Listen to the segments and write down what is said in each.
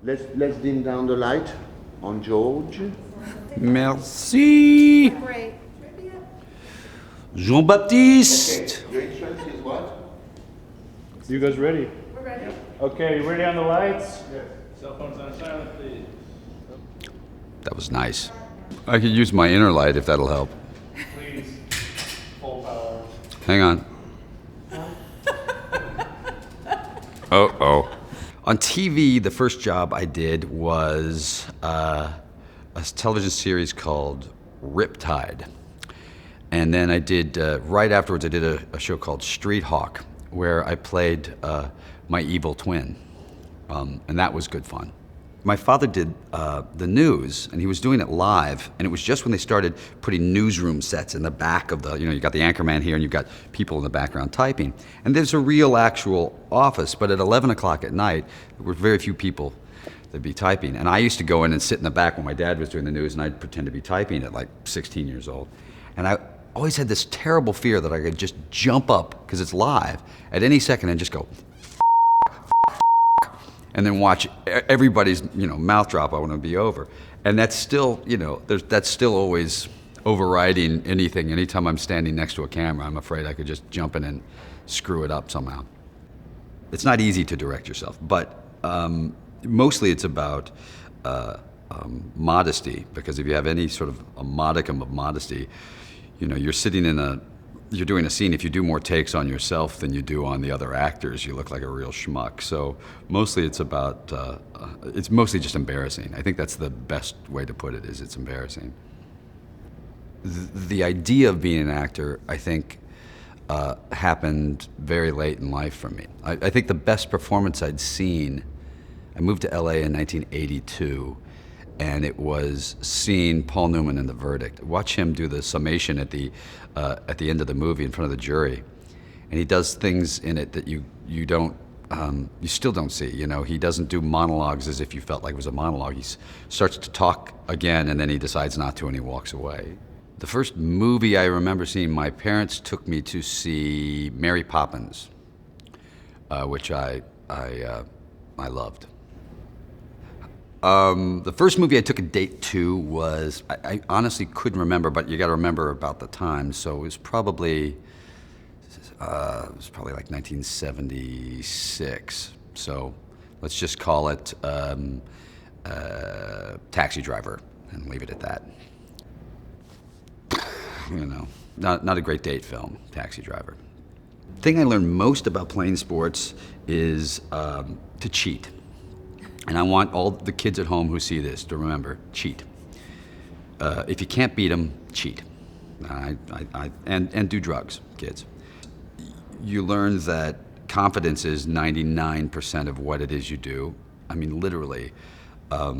Let's dim down the light on George. Merci. Great. Jean-Baptiste. Okay, your insurance is what? You guys ready? We're ready. Okay, you ready on the lights? Yes. Cell phones on silent, please. That was nice. I could use my inner light if that'll help. Please. Full power. Hang on. Uh-oh. On TV, the first job I did was a television series called Riptide. And then I did, right afterwards, I did a show called Street Hawk, where I played my evil twin. And that was good fun. My father did the news, and he was doing it live, and it was just when they started putting newsroom sets in the back of the, you got the anchorman here, and you've got people in the background typing. And there's a real actual office, but at 11 o'clock at night, there were very few people that'd be typing. And I used to go in and sit in the back when my dad was doing the news, and I'd pretend to be typing at like 16 years old. And I always had this terrible fear that I could just jump up, because it's live, at any second and just go, and then watch everybody's, mouth drop. I want to be over. And that's still, that's still always overriding anything. Anytime I'm standing next to a camera, I'm afraid I could just jump in and screw it up somehow. It's not easy to direct yourself, but mostly it's about modesty, because if you have any sort of a modicum of modesty, you're sitting you're doing a scene. If you do more takes on yourself than you do on the other actors, you look like a real schmuck. So mostly it's about, it's mostly just embarrassing. I think that's the best way to put it, is it's embarrassing. The idea of being an actor, I think, happened very late in life for me. I think the best performance I'd seen, I moved to LA in 1982, and it was seeing Paul Newman in The Verdict. Watch him do the summation at the end of the movie in front of the jury, and he does things in it that you still don't see. He doesn't do monologues as if you felt like it was a monologue. He starts to talk again, and then he decides not to, and he walks away. The first movie I remember seeing, my parents took me to see Mary Poppins, which I loved. The first movie I took a date to was, I honestly couldn't remember, but you got to remember about the time. So it was probably like 1976. So let's just call it Taxi Driver and leave it at that. Not a great date film, Taxi Driver. The thing I learned most about playing sports is to cheat. And I want all the kids at home who see this to remember, cheat. If you can't beat them, cheat. And do drugs, kids. You learn that confidence is 99% of what it is you do. I mean, literally. I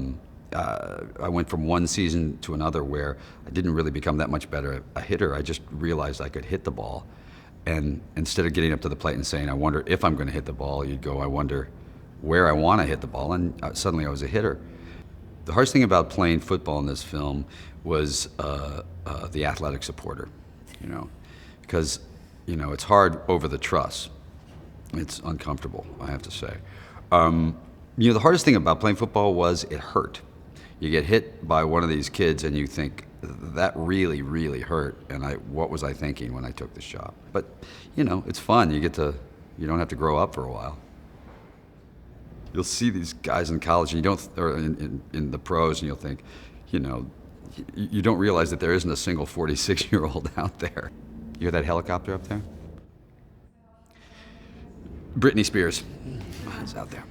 went from one season to another where I didn't really become that much better a hitter. I just realized I could hit the ball. And instead of getting up to the plate and saying, I wonder if I'm going to hit the ball, you'd go, I wonder where I want to hit the ball, and suddenly I was a hitter. The hardest thing about playing football in this film was the athletic supporter, because, it's hard over the truss. It's uncomfortable, I have to say. The hardest thing about playing football was it hurt. You get hit by one of these kids and you think, that really, really hurt, and what was I thinking when I took this shot? But, it's fun. You don't have to grow up for a while. You'll see these guys in college, and or in the pros, and you'll think, you don't realize that there isn't a single 46-year-old out there. You hear that helicopter up there? Britney Spears is out there.